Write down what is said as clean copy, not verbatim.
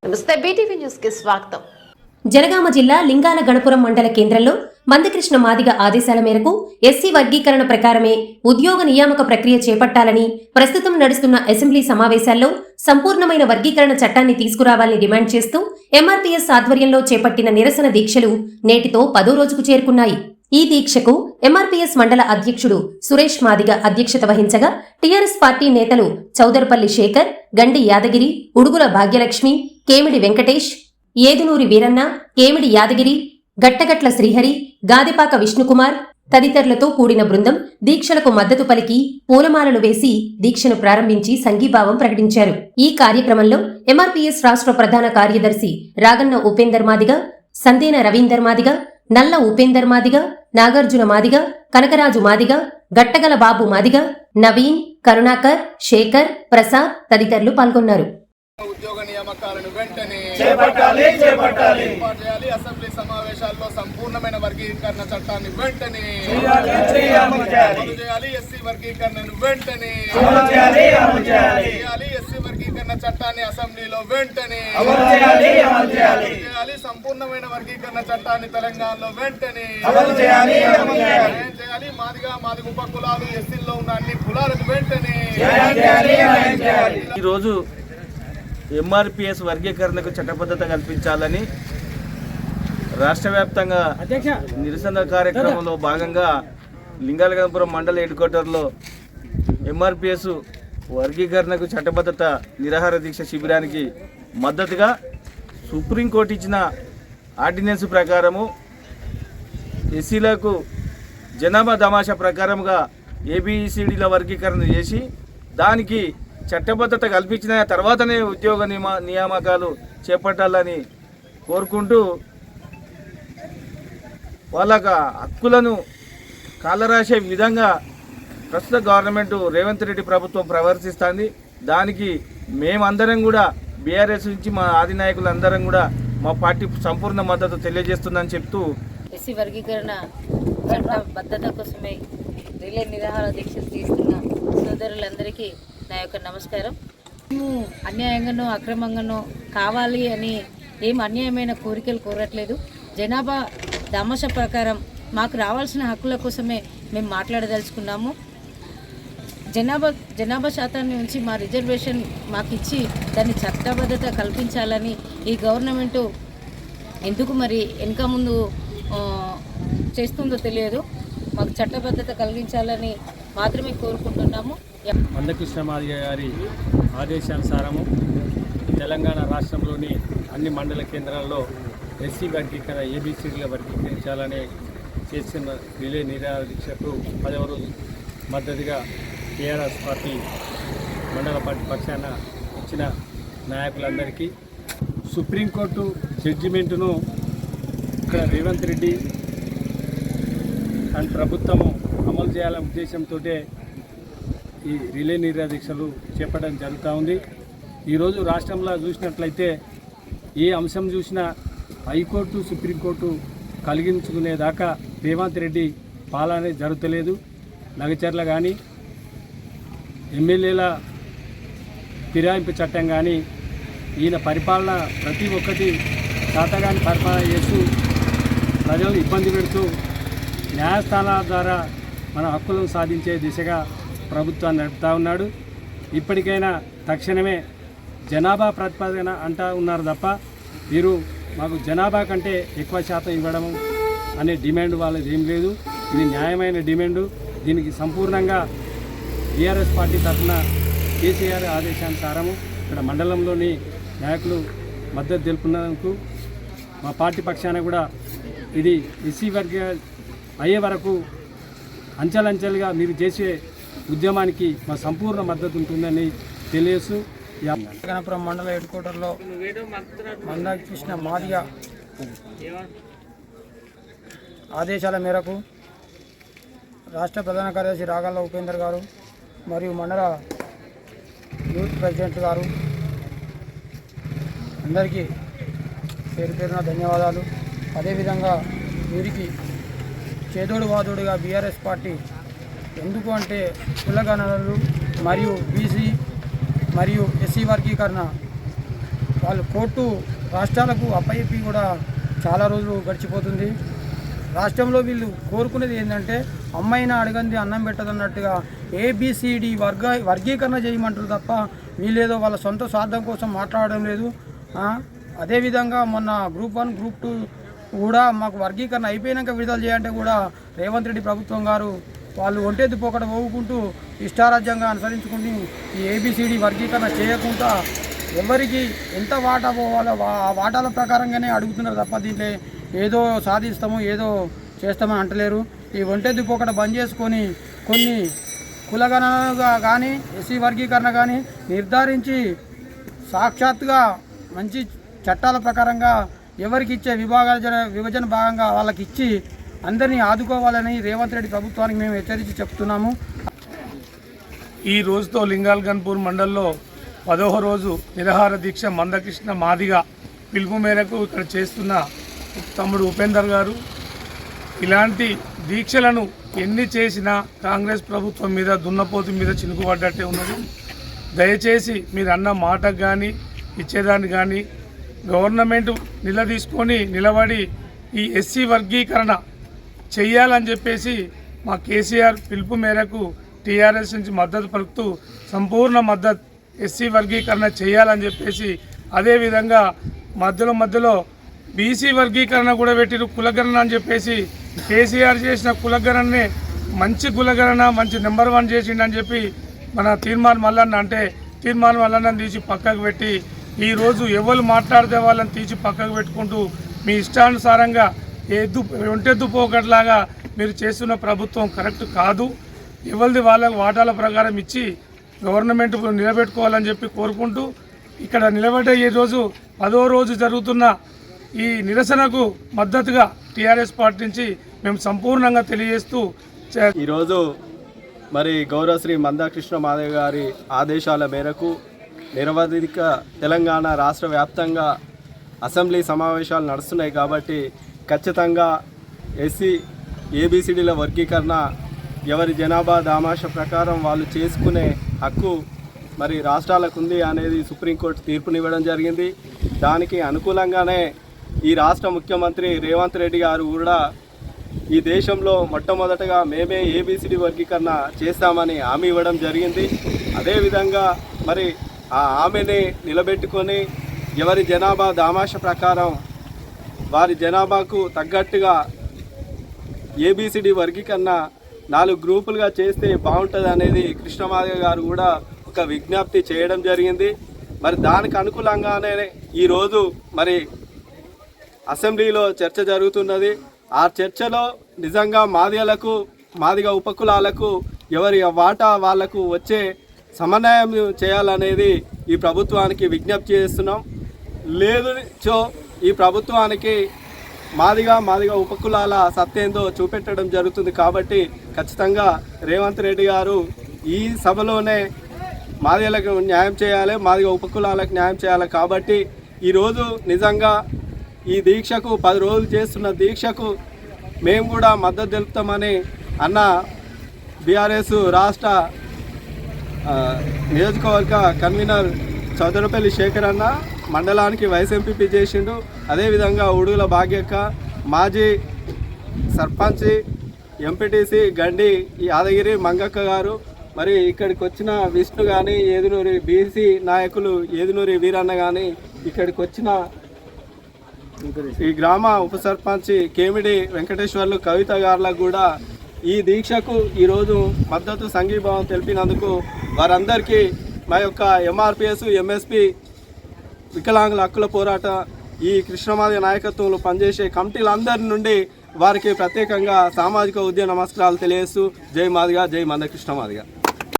నమస్తే, BTV news కి స్వాగతం. జనగామ జిల్లా లింగాల గణపురం మండల కేంద్రంలో మందకృష్ణ మాదిగ ఆదేశాల మేరకు ఎస్సీ వర్గీకరణ ప్రకారమే ఉద్యోగ నియామక ప్రక్రియ చేపట్టాలని ప్రస్తుతం నడుస్తున్న అసెంబ్లీ సమావేశాల్లో సంపూర్ణమైన వర్గీకరణ చట్టాన్ని తీసుకురావాలని డిమాండ్ చేస్తూ ఎంఆర్పీఎస్ ఆధ్వర్యంలో చేపట్టిన నిరసన దీక్షలు నేటితో 10వ రోజుకు చేరుకున్నాయి. ఈ దీక్షకు ఎంఆర్పీఎస్ మండల అధ్యక్షుడు సురేష్ మాదిగ అధ్యక్షత వహించగా టీఆర్ఎస్ పార్టీ నేతలు చౌదర్పల్లి శేఖర్, గండి యాదగిరి, ఉడుగుల భాగ్యలక్ష్మి, కేమిడి వెంకటేష్, ఏదునూరి వీరన్న, కేమిడి యాదగిరి, గట్టగట్ల శ్రీహరి, గాదిపాక విష్ణుకుమార్ తదితరులతో కూడిన బృందం దీక్షలకు మద్దతు పలికి పూలమాలలు వేసి దీక్షను ప్రారంభించి సంఘీభావం ప్రకటించారు. ఈ కార్యక్రమంలో ఎంఆర్పీఎస్ రాష్ట్ర ప్రధాన కార్యదర్శి రాగన్న ఉపేందర్ మాదిగ, సందేన రవీందర్ మాదిగ, నల్ల ఉపేందర్ మాదిగ, నాగార్జున మాదిగ, కనకరాజు మాదిగ, గట్టగల బాబు మాదిగ, నవీన్, కరుణాకర్, శేఖర్, ప్రసాద్ తదితరులు పాల్గొన్నారు. ఉద్యోగ నియామకాలను వెంటనే చేపట్టాలి. అసెంబ్లీ సమావేశాల్లో సంపూర్ణమైన వర్గీకరణ చట్టాన్ని వెంటనే చేయాలి. ఎస్సీ వర్గీకరణను వెంటనే చేయాలి. ఎస్సీ వర్గీకరణ చట్టాన్ని అసెంబ్లీలో వెంటనే చేయాలి. సంపూర్ణమైన వర్గీకరణ చట్టాన్ని తెలంగాణలో వెంటనే చేయాలి. మాదిగ ఉప కులాలు ఎస్సీల్లో ఉన్న అన్ని కులాలకు వెంటనే ఈరోజు ఎంఆర్పీఎస్ వర్గీకరణకు చట్టబద్ధత కల్పించాలని రాష్ట్ర వ్యాప్తంగా నిరసన కార్యక్రమంలో భాగంగా లింగాలగనపురం మండల హెడ్ క్వార్టర్లో ఎంఆర్పీఎస్ వర్గీకరణకు చట్టబద్ధత నిరాహార దీక్ష శిబిరానికి మద్దతుగా సుప్రీంకోర్టు ఇచ్చిన ఆర్డినెన్స్ ప్రకారము ఎస్సీలకు జనాభా తమాషా ప్రకారంగా ఏబిసిడీల వర్గీకరణ చేసి దానికి చట్టబద్ధత కల్పించిన తర్వాతనే ఉద్యోగ నియామకాలు చేపట్టాలని కోరుకుంటూ వాళ్ళ హక్కులను కాలరాసే విధంగా ప్రస్తుత గవర్నమెంట్ రేవంత్ రెడ్డి ప్రభుత్వం ప్రవర్తిస్తుంది. దానికి మేమందరం కూడా బీఆర్ఎస్ నుంచి మా ఆది నాయకులందరం కూడా మా పార్టీ సంపూర్ణ మద్దతు తెలియజేస్తుందని చెప్తూ ఎస్సీ వర్గీకరణ చట్టబద్ధత కోసమే రిలే నిరాహార దీక్షలు తీస్తున్న సోదరులందరికీ నా యొక్క నమస్కారం. అన్యాయంగానో అక్రమంగానో కావాలి అని ఏం అన్యాయమైన కోరికలు కోరట్లేదు. జనాభా దామాష ప్రకారం మాకు రావాల్సిన హక్కుల కోసమే మేము మాట్లాడదలుచుకున్నాము. జనాభా శాతాన్ని ఉంచి మా రిజర్వేషన్ మాకు ఇచ్చి దాన్ని చట్టబద్ధత కల్పించాలని ఈ గవర్నమెంటు ఎందుకు మరి వెనక ముందు చేస్తుందో తెలియదు. మాకు చట్టబద్ధత కలిగించాలని మాత్రమే కోరుకుంటున్నాము. మందకృష్ణ మాదిగ గారి ఆదేశానుసారము తెలంగాణ రాష్ట్రంలోని అన్ని మండల కేంద్రాల్లో ఎస్సీ వర్గీకరణ ఏబిసిడీగా వర్గీకరించాలని చేస్తున్న రిలే నిరాహార దీక్షకు 10వ రోజు మద్దతుగా టీఆర్ఎస్ పార్టీ మండల పార్టీ పక్షాన ఇచ్చిన నాయకులందరికీ సుప్రీంకోర్టు జడ్జిమెంటును ఇక్కడ రేవంత్ రెడ్డి అండ్ ప్రభుత్వము అమలు చేయాలనే ఉద్దేశంతో ఈ రిలే నిరాహార దీక్షలు చేపట్టడం జరుగుతూ ఉంది. ఈరోజు రాష్ట్రంలో చూసినట్లయితే ఏ అంశం చూసినా హైకోర్టు సుప్రీంకోర్టు కలిగించుకునేదాకా రేవంత్ రెడ్డి పాలన జరుగుతలేదు. నగచర్ల కానీ ఎమ్మెల్యేల ఫిరాయింపు చట్టం కానీ ఈయన పరిపాలన ప్రతి ఒక్కటి శాతగాని పరిపాలన చేస్తూ ప్రజలను ఇబ్బంది పెడుతూ న్యాయస్థానాల ద్వారా మన హక్కులను సాధించే దిశగా ప్రభుత్వాన్ని నడుపుతూ ఉన్నాడు. ఇప్పటికైనా తక్షణమే జనాభా ప్రతిపాదన అంటూ ఉన్నారు తప్ప వీరు మాకు జనాభా కంటే ఎక్కువ శాతం ఇవ్వడం అనే డిమాండ్ వాళ్ళది ఏం లేదు. ఇది న్యాయమైన డిమాండు. దీనికి సంపూర్ణంగా టీఆర్ఎస్ పార్టీ తరఫున కేసీఆర్ ఆదేశానుసారము ఇక్కడ మండలంలోని నాయకులు మద్దతు తెలుపున్నందుకు మా పార్టీ పక్షాన కూడా ఇది ఎస్సీ వర్గ అయ్యే వరకు అంచెలంచెలుగా మీరు చేసే ఉద్యమానికి మా సంపూర్ణ మద్దతు ఉంటుందని తెలియజేస్తూ గణపురం మండల హెడ్ క్వార్టర్లో మందకృష్ణ మాదిగ ఆదేశాల మేరకు రాష్ట్ర ప్రధాన కార్యదర్శి రాగల్ల ఉపేందర్ గారు మరియు మండల యూత్ ప్రెసిడెంట్ గారు అందరికీ పేరు పేరున ధన్యవాదాలు. అదేవిధంగా వీరికి చేదోడు వాదోడుగా బీఆర్ఎస్ పార్టీ ఎందుకు అంటే కులగణనలు మరియు బీసీ మరియు ఎస్సీ వర్గీకరణ వాళ్ళు కోర్టు రాష్ట్రాలకు అప్పయ్యి కూడా చాలా రోజులు గడిచిపోతుంది. రాష్ట్రంలో వీళ్ళు కోరుకునేది ఏంటంటే అమ్మాయిని అడగంది అన్నం పెట్టదన్నట్టుగా ఏబిసిడి వర్గీకరణ చేయమంటారు తప్ప వీళ్ళేదో వాళ్ళ సొంత స్వార్థం కోసం మాట్లాడడం లేదు. అదేవిధంగా మొన్న గ్రూప్ 1 గ్రూప్ 2 కూడా మాకు వర్గీకరణ అయిపోయాక విడుదల చేయాలంటే కూడా రేవంత్ రెడ్డి ప్రభుత్వం గారు వాళ్ళు ఒంటెద్దు పోకడ పోవుకుంటూ ఇష్టారాజ్యంగా అనుసరించుకుంటూ ఈ ఏబిసిడి వర్గీకరణ చేయకుండా ఎవరికి ఎంత వాటా పోవాలో ఆ వాటాల ప్రకారంగానే అడుగుతున్నారు తప్ప దీంట్లో ఏదో సాధిస్తాము ఏదో చేస్తామని అంటలేరు. ఈ ఒంటెద్దు పోకడ బంద్ చేసుకొని కొన్ని కులగణనగా కానీ ఎస్సీ వర్గీకరణ కానీ నిర్ధారించి సాక్షాత్తుగా మంచి చట్టాల ప్రకారంగా ఎవరికి ఇచ్చే విభజన భాగంగా వాళ్ళకి ఇచ్చి అందరినీ ఆదుకోవాలని రేవంత్ రెడ్డి ప్రభుత్వానికి మేము హెచ్చరించి చెప్తున్నాము. ఈ రోజుతో లింగాల్ గన్పూర్ మండల్లో 10వ రోజు నిరాహార దీక్ష మందకృష్ణ మాదిగ పిలుపు మేరకు ఇక్కడ చేస్తున్న తమ్ముడు ఉపేందర్ గారు ఇలాంటి దీక్షలను ఎన్ని చేసినా కాంగ్రెస్ ప్రభుత్వం మీద దున్నపోతు మీద చినుకుపడ్డట్టే ఉన్నది. దయచేసి మీరు అన్న మాటకు కానీ ఇచ్చేదాన్ని కానీ గవర్నమెంట్ నిలబడి ఈ ఎస్సీ వర్గీకరణ చెయ్యాలని చెప్పేసి మా కేసీఆర్ పిలుపు మేరకు టీఆర్ఎస్ నుంచి మద్దతు పలుకుతూ సంపూర్ణ మద్దతు ఎస్సీ వర్గీకరణ చేయాలని చెప్పేసి అదేవిధంగా మధ్యలో బీసీ వర్గీకరణ కూడా పెట్టిరు కులగణన అని చెప్పేసి కేసీఆర్ చేసిన కులగణనే మంచి కులగణన మంచి నెంబర్ 1 చేసిండని చెప్పి మన తీర్మాన్ మల్లన్న అంటే తీర్మాన్ మల్లన్నని తీసి పక్కకు పెట్టి ఈరోజు ఎవరు మాట్లాడితే వాళ్ళని తీసి పక్కకు పెట్టుకుంటూ మీ ఇష్టానుసారంగా ఒంటెద్దు పోకట్లాగా మీరు చేస్తున్న ప్రభుత్వం కరెక్ట్ కాదు. ఎవరిది వాళ్ళకు వాటాల ప్రకారం ఇచ్చి గవర్నమెంట్ నిలబెట్టుకోవాలని చెప్పి కోరుకుంటూ ఇక్కడ నిలబడే ఈరోజు 10వ రోజు జరుగుతున్న ఈ నిరసనకు మద్దతుగా టీఆర్ఎస్ పార్టీ నుంచి మేము సంపూర్ణంగా తెలియజేస్తూ ఈరోజు మరి గౌరవశ్రీ మందకృష్ణ మాదిగ గారి ఆదేశాల మేరకు నిరవధిక తెలంగాణ రాష్ట్ర వ్యాప్తంగా అసెంబ్లీ సమావేశాలు నడుస్తున్నాయి కాబట్టి ఖచ్చితంగా ఎస్సీ ఏబిసిడీల వర్గీకరణ ఎవరి జనాభా దామాష ప్రకారం వాళ్ళు చేసుకునే హక్కు మరి రాష్ట్రాలకు ఉంది అనేది సుప్రీంకోర్టు తీర్పునివ్వడం జరిగింది. దానికి అనుకూలంగానే ఈ రాష్ట్ర ముఖ్యమంత్రి రేవంత్ రెడ్డి గారు కూడా ఈ దేశంలో మొట్టమొదటగా మేమే ఏబిసిడి వర్గీకరణ చేస్తామని హామీ ఇవ్వడం జరిగింది. అదేవిధంగా మరి ఆ హామీని నిలబెట్టుకొని ఎవరి జనాభా దామాష ప్రకారం వారి జనాభాకు తగ్గట్టుగా ఏబిసిడి వర్గీకరణ 4 గ్రూపులుగా చేస్తే బాగుంటుంది అనేది కృష్ణమాదిగ గారు కూడా ఒక విజ్ఞప్తి చేయడం జరిగింది. మరి దానికి అనుకూలంగానే ఈరోజు మరి అసెంబ్లీలో చర్చ జరుగుతున్నది. ఆ చర్చలో నిజంగా మాదిగ ఉపకులాలకు ఎవరి వాటా వాళ్లకు వచ్చే సమన్వయం చేయాలనేది ఈ ప్రభుత్వానికి విజ్ఞప్తి చేస్తున్నాం. లేదు ఈ ప్రభుత్వానికి మాదిగ ఉపకులాల సత్తేందో చూపెట్టడం జరుగుతుంది. కాబట్టి ఖచ్చితంగా రేవంత్ రెడ్డి గారు ఈ సభలోనే మాదిగలకు న్యాయం చేయాలి, మాదిగ ఉపకులాలకు న్యాయం చేయాలి. కాబట్టి ఈరోజు నిజంగా ఈ దీక్షకు 10 రోజులు చేస్తున్న దీక్షకు మేము కూడా మద్దతు తెలుపుతామని అన్న బీఆర్ఎస్ రాష్ట్ర నియోజకవర్గ కన్వీనర్ చౌదరపల్లి శేఖర్ అన్న మండలానికి వైస్ ఎంపీపీ చేసిండు. అదేవిధంగా ఉడుగుల భాగ్యక్క మాజీ సర్పంచ్ ఎంపీటీసీ గండి యాదగిరి మంగక్క గారు మరి ఇక్కడికి వచ్చిన విష్ణు కానీ ఏదునూరి బీసీ నాయకులు ఏదునూరి వీరన్న కానీ ఇక్కడికి వచ్చిన ఈ గ్రామ ఉప సర్పంచ్ కేమిడి వెంకటేశ్వర్లు కవిత గారులకు కూడా ఈ దీక్షకు ఈరోజు మద్దతు సంఘీభావం తెలిపినందుకు వారందరికీ మా యొక్క ఎంఆర్పిఎస్ ఎంఎస్పి వికలాంగుల హక్కుల పోరాట ఈ కృష్ణమాదిగ నాయకత్వంలో పనిచేసే కమిటీలందరి నుండి వారికి ప్రత్యేకంగా సామాజిక ఉద్యమ నమస్కారాలు తెలియజేస్తూ జై మాదిగ, జై మందకృష్ణ మాదిగ.